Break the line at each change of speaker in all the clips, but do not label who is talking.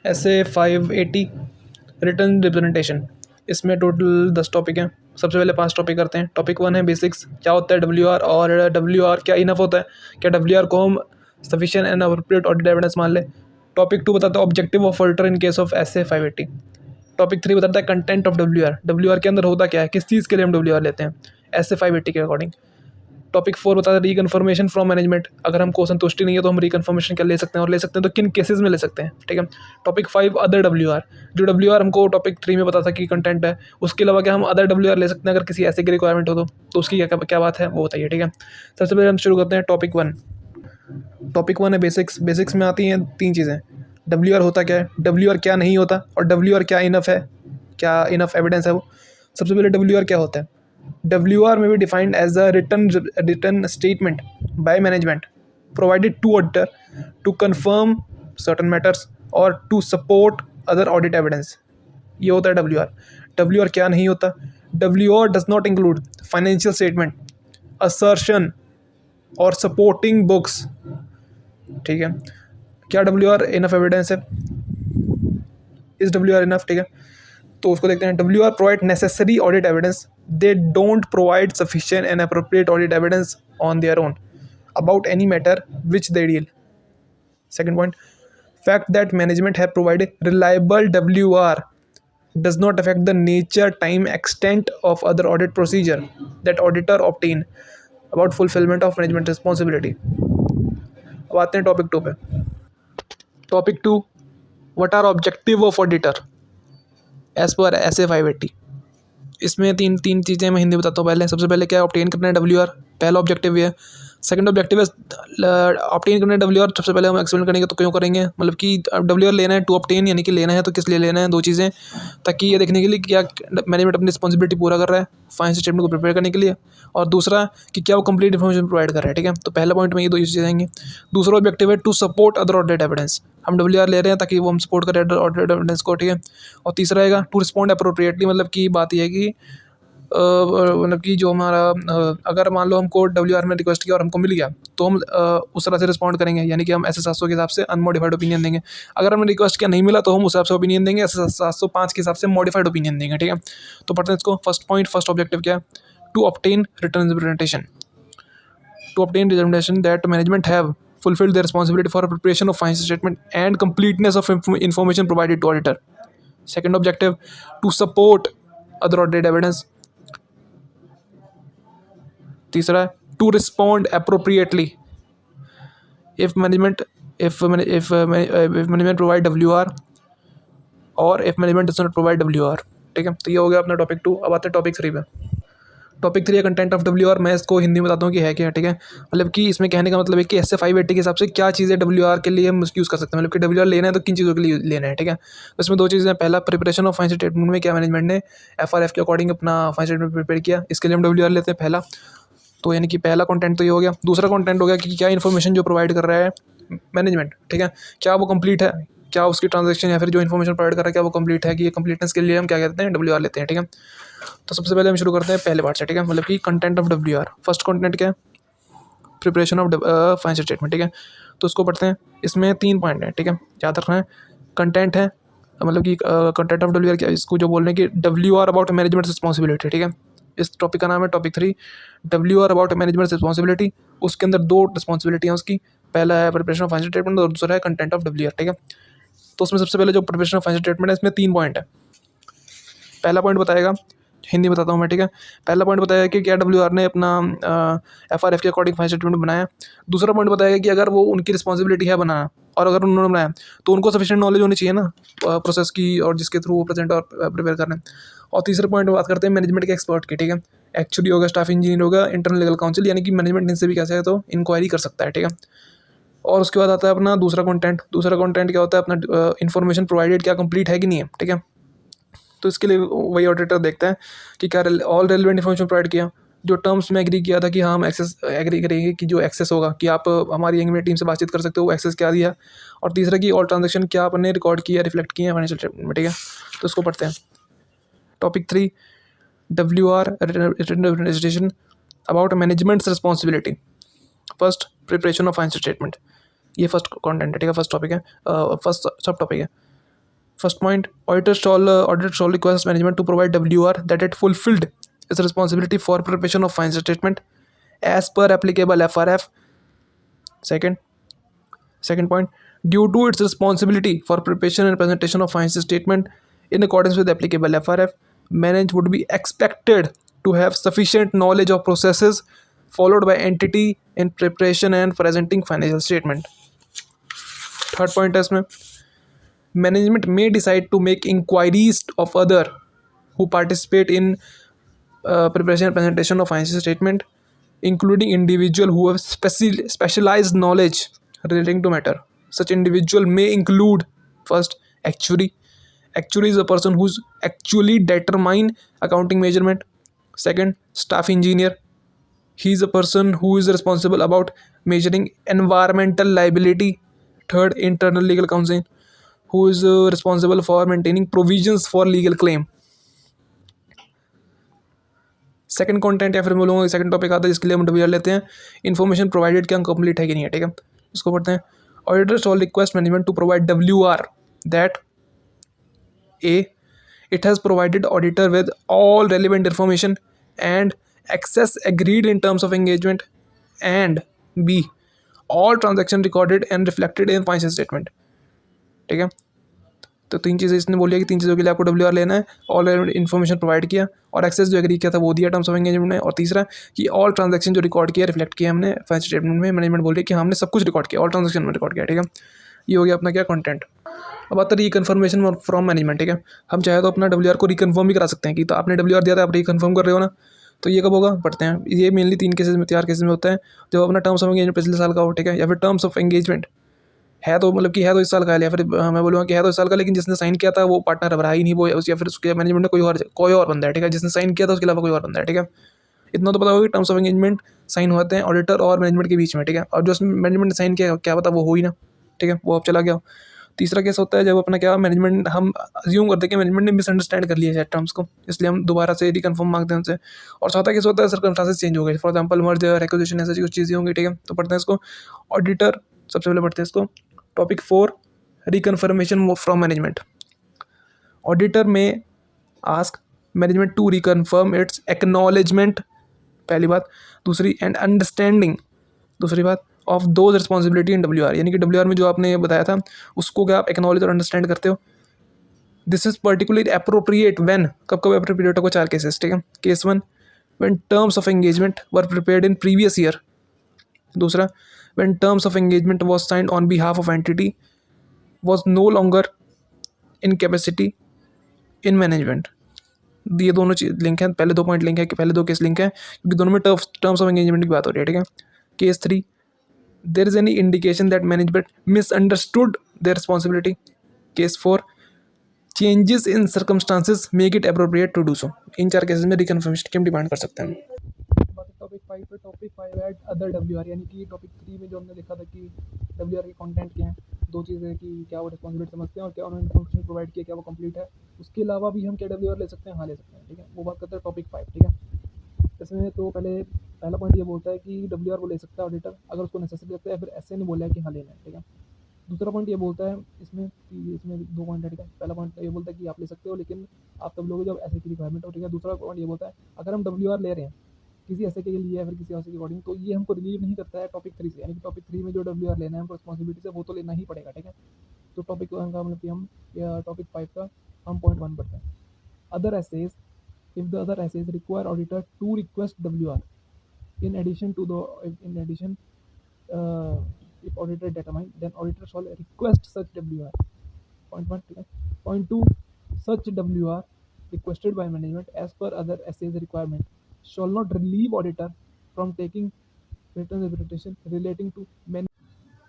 ऐसे 580 written representation. इसमें total 10 topic हैं। सबसे पहले 5 टॉपिक करते हैं। टॉपिक 1 है बेसिक्स, क्या होता है WR और WR क्या इनफ होता है, क्या WR को हम sufficient and appropriate audit evidence मान लें। टॉपिक 2 बताता है objective of auditor in case of ऐसे 580। टॉपिक 3 बताता है कंटेंट ऑफ WR के अंदर होता क्या है, किस चीज़ के लिए हम WR लेते हैं ऐसे 580 के अकॉर्डिंग। टॉपिक 4 बताता है रिकन्फर्मेशन फ्रॉम मैनेजमेंट, अगर हमको संतुष्टि नहीं है तो हम रिकन्फर्मेशन क्या ले सकते हैं और ले सकते हैं तो किन केसेस में ले सकते हैं, ठीक है। टॉपिक 5 अदर WR, जो WR हमको टॉपिक 3 में पता था कि कंटेंट है, उसके अलावा क्या हम अदर WR ले सकते हैं अगर किसी ऐसे की रिक्वायरमेंट हो तो उसकी क्या क्या बात है वो बताइए, ठीक है। सबसे पहले हम शुरू करते हैं टॉपिक 1। टॉपिक 1 है बेसिक्स। बेसिक्स में आती हैं 3 चीज़ें। WR होता क्या है, WR क्या नहीं होता और WR क्या इनफ है, क्या इनफ एविडेंस है वो। सबसे पहले WR क्या होता है। WR may be defined as a written statement by management provided to auditor to confirm certain matters or to support other audit evidence। ये होता है WR। WR क्या नहीं होता। WR does not include financial statement, assertion और supporting books, ठीक है। क्या WR इनफ एविडेंस है, इस WR इनफ, ठीक है। तो उसको देखते हैं। WR provide necessary audit evidence, they don't provide sufficient and appropriate audit evidence on their own about any matter which they deal. Second point, fact that management have provided reliable WR does not affect the nature, time, extent of other audit procedure that auditor obtain about fulfillment of management responsibility। अब आते हैं topic 2 पे। Topic 2, what are objective of auditor as per SA 580। इसमें तीन तीन चीज़ें मैं हिंदी बताता हूँ। पहले सबसे पहले क्या ऑब्टेन करना है WR, पहला ऑब्जेक्टिव ये है। सेकंड ऑब्जेक्टिव है ऑब्टेन करना है WR, सबसे पहले हम एक्सप्लेन करेंगे तो क्यों करेंगे, मतलब कि WR लेना है टू ऑब्टेन, यानी कि लेना है तो किस लिए लेना है, 2 चीज़ें, ताकि ये देखने के लिए क्या मैनेजमेंट अपनी रिस्पॉन्सिबिलिटी पूरा कर रहा है फाइनेंशियल स्टेटमेंट को प्रिपेयर करने के लिए, और दूसरा कि क्या वो कंप्लीट इन्फॉर्मेशन प्रोवाइड कर रहा है, ठीक है। तो पहला पॉइंट में ये 2 चीज़ें आएंगी। दूसरा ऑब्जेक्टिव है to support other audit evidence, हम WR ले रहे हैं ताकि वो हम सपोर्ट करें ऑडिट एविडेंस को, ठीक है। और तीसरा रहेगा टू रिस्पॉन्ड अप्रोप्रिएटली, मतलब कि बात यह है कि मतलब कि जो हमारा अगर मान लो हमको WR में रिक्वेस्ट किया और हमको मिल गया तो हम उस तरह से रिस्पॉन्ड करेंगे, यानी कि हम SS 700 के हिसाब से अनमोडिफाइड ओपिनियन देंगे। अगर हमने रिक्वेस्ट किया नहीं मिला तो हम उस हिसाब से ओपिनियन देंगे, SS 705 के हिसाब से मॉडिफाइड ओपिनियन देंगे, ठीक है। तो पढ़ते हैं इसको। फर्स्ट पॉइंट, फर्स्ट ऑब्जेक्टिव क्या है, to obtain written representation, to obtain representation that management have fulfilled their responsibility for preparation of financial statement and completeness of information provided to auditor। Second objective, to support other audit evidence। तीसरा है to respond appropriately if management provide WR और if management does not provide WR, ठीक है। तो ये हो गया अपना टॉपिक 2। अब आते हैं टॉपिक 3 पे। टॉपिक 3 है कंटेंट ऑफ WR। मैं इसको हिंदी में बताता हूँ कि है क्या, ठीक है। मतलब कि इसमें कहने का मतलब है कि ऐसे 580 के हिसाब से क्या चीज़ें WR के लिए हम यूज़ कर सकते हैं, मतलब कि WR लेना है तो किन चीज़ों के लिए लेना है, ठीक है। तो इसमें 2 चीज़ें हैं। पहला, प्रिपरेशन ऑफ फाइनेंशियल स्टेटमेंट में क्या मैनेजमेंट ने FRF के अकॉर्डिंग अपना फाइनेंशियल स्टेटमेंट प्रिपेयर किया, इसके लिए हम WR लेते हैं पहला। तो यानी कि पहला कंटेंट तो ये हो गया। दूसरा कंटेंट हो गया कि क्या इन्फॉर्मेशन जो प्रोवाइड कर रहा है मैनेजमेंट, ठीक है, क्या वो कंप्लीट है, क्या उसकी ट्रांजैक्शन या फिर जो इन्फॉर्मेशन प्रोवाइड कर रहा है क्या वो कंप्लीट है, कि ये कंप्लीटनेस के लिए हम क्या कहते हैं WR लेते हैं, ठीक है। तो सबसे पहले हम शुरू करते हैं पहले पार्ट से, ठीक है, मतलब कि content of WR। First content क्या है, प्रिपरेशन ऑफ फाइनेंशियल स्टेटमेंट, ठीक है। तो उसको पढ़ते हैं। इसमें 3 पॉइंट हैं, ठीक है, याद रखना है। कंटेंट है मतलब कि कंटेंट ऑफ WR क्या, इसको जो बोल रहे हैं कि WR अबाउट मैनेजमेंट रिस्पॉन्सिबिलिटी, ठीक है। इस टॉपिक का नाम है topic 3 WR about management responsibility. उसके अंदर 2 रिस्पॉन्सिबिलिटी हैं उसकी, पहला है प्रिपरेशन ऑफ फाइनेंशियल स्टेटमेंट और दूसरा है कंटेंट ऑफ WR, ठीक है। तो उसमें सबसे पहले जो प्रिपरेशन ऑफ फाइनेंशियल स्टेटमेंट है, इसमें 3 पॉइंट है। पहला पॉइंट बताएगा, हिंदी बताता हूँ मैं, ठीक है। पहला पॉइंट बताया कि क्या WR ने अपना FRF के अकॉर्डिंग फाइनेंशियल स्टेटमेंट बनाया। दूसरा पॉइंट बताया कि अगर वो उनकी रिस्पॉन्सिबिलिटी है बनाना और अगर उन्होंने बनाया तो उनको सफिशिएंट नॉलेज होनी चाहिए ना प्रोसेस की और जिसके थ्रू वो प्रेजेंट और प्रिपेयर कर रहे हैं। और तीसरे पॉइंट में बात करते हैं मैनेजमेंट के एक्सपर्ट की, ठीक है। एक्चुअली होगा, स्टाफ इंजीनियर होगा, इंटरनल लीगल काउंसिल, यानी कि मैनेजमेंट इनसे भी कैसे है तो इंक्वायरी कर सकता है, ठीक है। और उसके बाद आता है अपना दूसरा कंटेंट। दूसरा कंटेंट क्या होता है, अपना इन्फॉर्मेशन प्रोवाइडेड क्या कंप्लीट है कि नहीं है, ठीक है। तो इसके लिए वही ऑडिटर देखता है कि क्या ऑल रेलिवेंट इन्फॉर्मेशन प्रोवाइड किया, जो टर्म्स में एग्री किया था कि हाँ हम एक्सेस एग्री करेंगे कि जो एक्सेस होगा कि आप हमारी एंगेजमेंट टीम से बातचीत कर सकते हो, वो एक्सेस क्या दिया। और तीसरा कि ऑल ट्रांजेक्शन क्या आपने रिकॉर्ड किया, रिफ्लेक्ट किए हैं फाइनेंशियल स्टेटमेंट में, ठीक है। तो इसको पढ़ते हैं। Topic 3 WR return about managements responsibility. First, preparation of financial statement. ये फर्स्ट कंटेंट है, ठीक है, फर्स्ट टॉपिक है, फर्स्ट सब टॉपिक है. First point, auditor shall request management to provide WR that it fulfilled its responsibility for preparation of financial statement as per applicable FRF. Second point, due to its responsibility for preparation and presentation of financial statement in accordance with applicable FRF, management would be expected to have sufficient knowledge of processes followed by entity in preparation and presenting financial statement. Third point है इसमें, management may decide to make inquiries of other who participate in preparation and presentation of financial statement, including individual who have specialized knowledge relating to matter. Such individual may include, first, actuary. Actuary is a person who's actually determine accounting measurement. Second, staff engineer. He is a person who is responsible about measuring environmental liability. Third, internal legal counsel, who is responsible for maintaining provisions for legal claim. Second content या फिर मैं बोलूँगा second topic आता है जिसके लिए हम W लेते हैं, इन्फॉर्मेशन प्रोवाइडेड क्या कंप्लीट है कि नहीं है, ठीक है, इसको पढ़ते हैं. Auditor shall request management to provide WR that a it has provided auditor with all relevant information and access agreed in terms of engagement, and B, all transaction recorded and reflected in financial statement. ठीक है, तो तीन चीज़ें इसने बोली है कि तीन चीज़ों के लिए आपको WR लेना है. ऑल इन्फॉर्मेशन प्रोवाइड किया और एक्सेस जो एग्री किया था वो दिया टर्म्स ऑफ एंगेजमेंट में. और तीसरा कि ऑल ट्रांजैक्शन जो रिकॉर्ड किया रिफ्लेक्ट किया हमने फाइनेंशियल स्टेटमेंट में. मैनेजमेंट बोल रही है कि हमने सब कुछ रिकॉर्ड किया, ऑल ट्रांजैक्शन में रिकॉर्ड किया, ठीक है. ये हो गया अपना क्या कंटेंट. अब आता है रिकन्फर्मेशन फ्रॉम मैनेजमेंट, ठीक है. हम चाहे तो अपना WR को रिकन्फर्म भी करा सकते हैं कि तो आपने WR दिया था आप रिकन्फर्म कर रहे हो ना, तो ये कब होगा पढ़ते हैं. ये मेनली तीन केसेस में, 4 केसेस में होता है. जब अपना टर्म्स ऑफ एंगेजमेंट पिछले साल का हो, ठीक है, या फिर टर्म्स ऑफ एंगेजमेंट है तो मतलब कि है तो इस साल का है, या फिर मैं बोलूँगा कि है तो इस साल का लेकिन जिसने साइन किया था वो पार्टनर अब रहा ही नहीं, वो या फिर उसके मैनेजमेंट में कोई और बंदा है, ठीक है, जिसने साइन किया था उसके अलावा कोई और बंदा है, ठीक है. इतना तो पता होगा कि टर्म्स ऑफ एंगेजमेंट साइन होते हैं ऑडिटर और मैनेजमेंट के बीच में, ठीक है. और जो मैनेजमेंट ने साइन किया क्या पता वो हो ही ना, ठीक है, वो अब चला गया. तीसरा केस होता है जब अपना क्या मैनेजमेंट हम अज्यूम करते हैं कि मैनेजमेंट ने मिसअंडरस्टैंड कर लिया है टर्म्स को, इसलिए हम दोबारा से रिकन्फर्म मांगते हैं उनसे. और चौथा केस होता है सर्कमस्टांसेस चेंज हो गए, फॉर एग्जांपल मर्जर, एक्विजिशन, ऐसी कुछ चीज़ें होंगी, ठीक है. तो पढ़ते हैं इसको. ऑडिटर सबसे पहले पढ़ते हैं इसको. Topic 4, reconfirmation from management. Auditor में ask management to reconfirm its acknowledgement, पहली बात. दूसरी, एंड अंडरस्टैंडिंग, दूसरी बात, of those responsibility in WR, यानी कि WR में जो आपने बताया था उसको क्या आप एक्नॉलेज और अंडरस्टैंड करते हो. This is particularly appropriate when, कब कब अप्रोप्रिएट होगा, 4 केसेस, ठीक है. Case 1, when terms of engagement were prepared in previous year. दूसरा, when terms of engagement was signed on behalf of entity was no longer in capacity in management. ये दोनों चीज link है, पहले 2 पॉइंट लिंक है कि पहले 2 केस लिंक है क्योंकि दोनों में टर्म्स ऑफ एंगेजमेंट की बात हो रही है, ठीक है. Case 3, there is any indication that management misunderstood their responsibility. Case 4, changes in circumstances make it appropriate to do so. इन 4 केसेस में रिकन्फर्मेशन की हम डिमांड कर सकते हैं. टॉपिक 5 पे, टॉपिक 5 एट अदर WR, यानी कि टॉपिक 3 में जो हमने देखा था कि WR के कंटेंट क्या हैं, 2 चीज़ें कि क्या वो रिस्पॉन्सिबिलिटी समझते हैं और क्या उन्होंने इन्फॉर्मेशन प्रोवाइड किया क्या वो कंप्लीट है. उसके अलावा भी हम क्या WR ले सकते हैं, हाँ ले सकते हैं, ठीक है. वो बात करते हैं टॉपिक 5, ठीक है. इसमें तो पहला पॉइंट ये बोलता है कि WR वो ले सकता है ऑडिटर अगर उसको नेसेसरी लगता है, या फिर ऐसे नहीं बोला है कि हाँ लेना है, ठीक है. दूसरा पॉइंट ये बोलता है इसमें कि इसमें 2 पॉइंट है, ठीक है. पहला पॉइंट ये बोलता है कि आप ले सकते हो लेकिन आप तब लोगे जब ऐसे की रिक्वायरमेंट हो, ठीक है. दूसरा पॉइंट ये बोलता है अगर हम WR ले रहे हैं किसी ऐसे के लिए या फिर किसी ऐसे के अकॉर्डिंग तो ये हमको रिलीव नहीं करता है टॉपिक 3 से, यानी कि टॉपिक 3 में जो WR लेना है हमको रिस्पॉन्सिबिलिटी से वो तो लेना ही पड़ेगा, ठीक है. तो टॉपिक का मतलब कि हम टॉपिक 5 का हम पॉइंट 1 पढ़ते हैं. Other SAs, if the other SAs require auditor to request WR in addition if auditor determine then auditor shall request such WR. Point 1, ठीक है. Point 2, such WR requested by management as per other essays requirement shall not relieve auditor from taking written representation relating to many.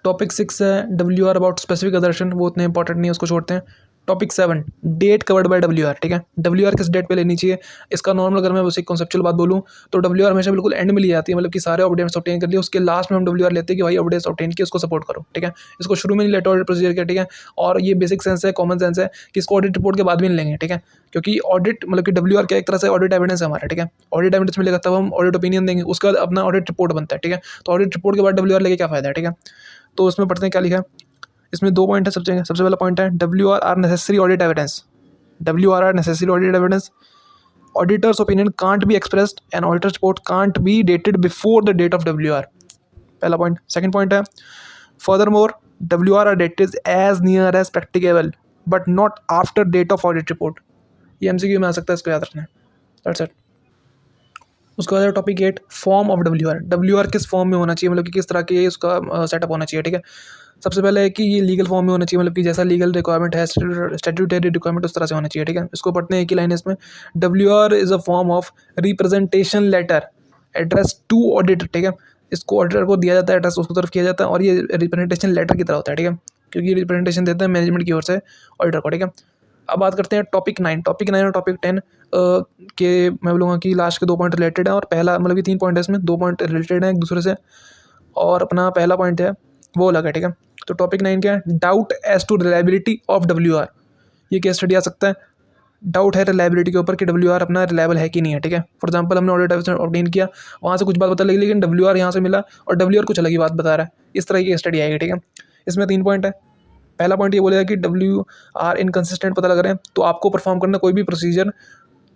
Topic 6 है WR about specific अदर्शन, वो उतने important नहीं है, उसको छोड़ते हैं. Topic 7, date covered by WR, ठीक है. WR किस डेट पे लेनी चाहिए, इसका नॉर्मल अगर मैं उसी कॉन्सेप्चुअल बात बोलूँ तो WR हमेशा बिल्कुल एंड में ली जाती है, मतलब कि सारे अपडेट्स ऑब्टेन कर लिए उसके लास्ट में हम WR लेते हैं कि भाई अपडेट्स ऑब्टेन किए उसको सपोर्ट करो, ठीक है. इसको शुरू में नहीं लेटर ऑडिट प्रोसीजर किया, ठीक है. और ये बेसिक सेंस है, कॉमन सेंस है कि इसको ऑडिट रिपोर्ट के बाद भी नहीं लेंगे, ठीक है. क्योंकि ऑडिट मतलब कि WR क्या एक तरह से ऑडिट एविडेंस है हमारा, ठीक है. ऑडिट एविडेंस मिलेगा तब हम ऑडिट ओपिनियन देंगे, उसका बाद अपना ऑडिट रिपोर्ट बनता है, ठीक है. तो ऑडिट रिपोर्ट के बाद WR लेके क्या फायदा है, ठीक है. तो इसमें पढ़ते हैं क्या लिखा है। इसमें 2 पॉइंट है। सबसे पहला पॉइंट है WRR necessary audit evidence. WRR necessary audit evidence, auditor's opinion can't be expressed and auditor's report can't be dated before the date of WR। पहला पॉइंट। सेकंड पॉइंट है furthermore WRR dated as near as practicable but not after date of audit report. ये MCQ में आ सकता है, इसको याद रखना है। That's it. उसके बाद टॉपिक 8 फॉर्म ऑफ WR किस फॉर्म में होना चाहिए, मतलब कि किस तरह के उसका सेटअप होना चाहिए। ठीक है, सबसे पहले है कि ये लीगल फॉर्म में होना चाहिए, मतलब कि जैसा लीगल रिक्वायरमेंट है, स्टैट्यूटरी रिक्वायरमेंट उस तरह से होना चाहिए। ठीक है, इसको पढ़ते हैं एक ही लाइन है इसमें। WR is a form of representation letter address to auditor. ठीक है, इसको ऑडिटर को दिया जाता है, एड्रेस उसको तरफ किया जाता है, और ये रिप्रेजेंटेशन लेटर की तरह होता है। ठीक है, क्योंकि रिप्रेजेंटेशन देते हैं मैनेजमेंट की ओर से ऑडिटर को। ठीक है, अब बात करते हैं टॉपिक 9 और टॉपिक 10 के। मैं बोलूँगा कि लास्ट के 2 पॉइंट रिलेटेड है, और पहला मतलब कि 3 पॉइंट है इसमें, 2 पॉइंट रिलेटेड है एक दूसरे से, और अपना पहला पॉइंट है वो अलग है। ठीक है, तो टॉपिक 9 क्या है, doubt as to reliability of WR। ये केस स्टडी आ सकता है, डाउट है रिलायबिलिटी के ऊपर कि WR अपना रिलायबल है कि नहीं है। ठीक है, फॉर एग्जांपल हमने ऑडिट ऑब्टेन किया, वहाँ से कुछ बात पता लगी, लेकिन WR यहाँ से मिला और WR कुछ अलग ही बात बता रहा है, इस तरह की स्टडी आएगी। ठीक है, इसमें 3 पॉइंट है। पहला पॉइंट ये बोलेगा कि WR इनकंसिस्टेंट पता लग रहे हैं, तो आपको परफॉर्म करना कोई भी प्रोसीजर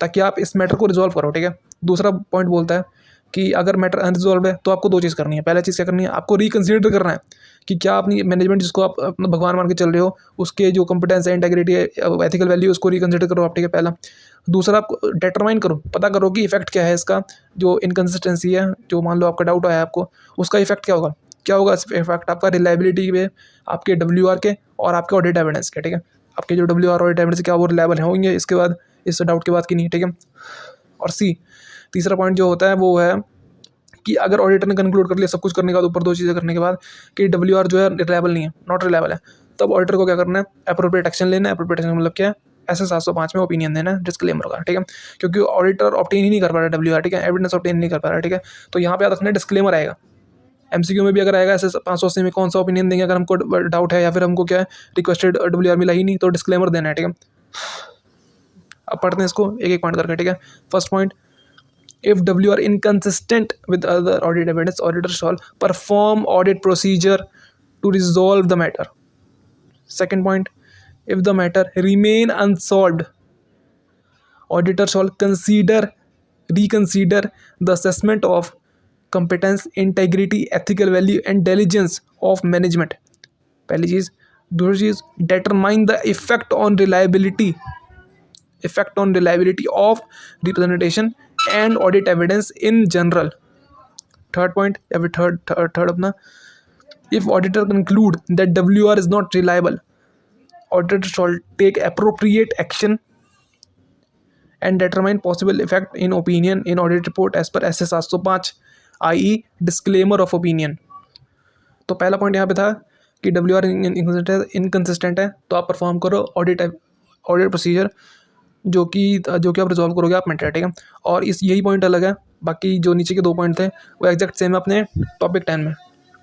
ताकि आप इस मैटर को रिजॉल्व करो। ठीक है, दूसरा पॉइंट बोलता है कि अगर मैटर अनरिजॉल्व है तो आपको 2 चीज़ करनी है। पहला चीज़ क्या करनी है, आपको रिकन्सिडर करना है कि क्या अपनी मैनेजमेंट जिसको आप अपना भगवान मान के चल रहे हो, उसके जो कंपिटेंस है, इंटेग्रिटी है, एथिकल वैल्यू, उसको रिकन्सिडर करो आप। ठीक है, पहला। दूसरा, आप डिटरमाइन करो, पता करो कि इफेक्ट क्या है इसका, जो इनकन्सिस्टेंसी है, जो मान लो आपका डाउट आया आपको, उसका इफेक्ट क्या होगा इफेक्ट आपका रिलायबिलिटी पे, आपके WR के और आपके ऑडिट एविडेंस के। ठीक है, आपके जो WR ऑडिट एविडेंस क्या वो रिलायबल होंगे इसके बाद, इस डाउट के बाद की नहीं। ठीक है, और तीसरा पॉइंट जो होता है वो है कि अगर ऑडिटर ने कंक्लूड कर लिया सब कुछ करने के बाद, ऊपर 2 चीज़ें करने के बाद, कि WR जो है रिलायबल नहीं है, नॉट रिलायबल है, तब ऑडिटर को क्या करना है, अप्रोप्रिएट एक्शन लेना है। अप्रोप्रिएट एक्शन मतलब क्या है, ऐसे 705 में ओपिनियन देना है, डिस्क्लेमर होगा। ठीक है, क्योंकि ऑडिटर ऑब्टेन ही नहीं कर पा रहा WR। ठीक है, एविडेंस ऑब्टेन नहीं कर पा रहा। ठीक है, तो यहाँ पे याद रखना डिस्क्लेमर आएगा। MCQ में भी अगर आएगा ऐसे 580 में कौन सा ओपिनियन देंगे, अगर हमको डाउट है या फिर हमको क्या है रिक्वेस्टेड WR मिला ही नहीं, तो डिस्क्लेमर देना है। ठीक है, अब पढ़ते हैं इसको एक एक पॉइंट करके। ठीक है, first point, if WR inconsistent with other audit evidence, auditor shall perform audit procedure to resolve the matter. Second point, if the matter remain unsolved, auditor shall reconsider the assessment of competence, integrity, ethical value and diligence of management. पहली चीज़। दूसरी चीज़, determine the effect on reliability of representation and audit evidence in general. Third point, third अपना, if auditor conclude that WR is not reliable, auditor shall take appropriate action and determine possible effect in opinion in audit report as per SS 705, i.e. disclaimer of opinion. तो पहला point यहाँ पे था कि WR inconsistent है, तो आप perform करो ऑडिट प्रोसीजर जो कि आप रिजॉल्व करोगे आप मैटर। ठीक है, और यही पॉइंट अलग है, बाकी जो नीचे के 2 पॉइंट थे वो एग्जैक्ट सेम है अपने टॉपिक 10 में।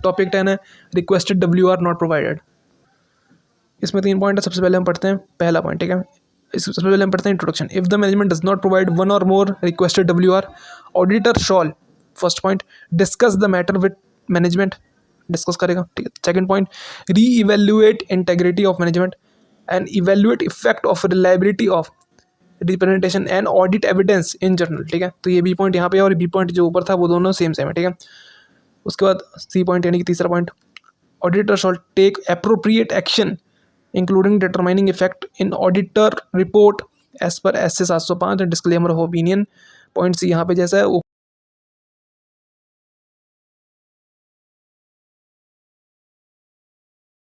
टॉपिक 10 है रिक्वेस्टेड WR नॉट प्रोवाइडेड। इसमें 3 पॉइंट है। सबसे पहले हम पढ़ते हैं पहला पॉइंट। ठीक है, सबसे पहले हम पढ़ते हैं introduction. If the management does not provide 1 और more requested WR, auditor shall, first point, discuss the matter with management, discuss करेगा। ठीक है, second point, reevaluate integrity of management and evaluate effect of reliability of representation and audit evidence in general. ठीक है, तो ये B point यहाँ पे और बी पॉइंट जो ऊपर था वो दोनों सेम है। ठीक है, उसके बाद सी पॉइंट यानी कि तीसरा point, auditor shall take appropriate action including determining effect in auditor report as per SS 705 disclaimer of opinion. Point C यहाँ पे जैसा है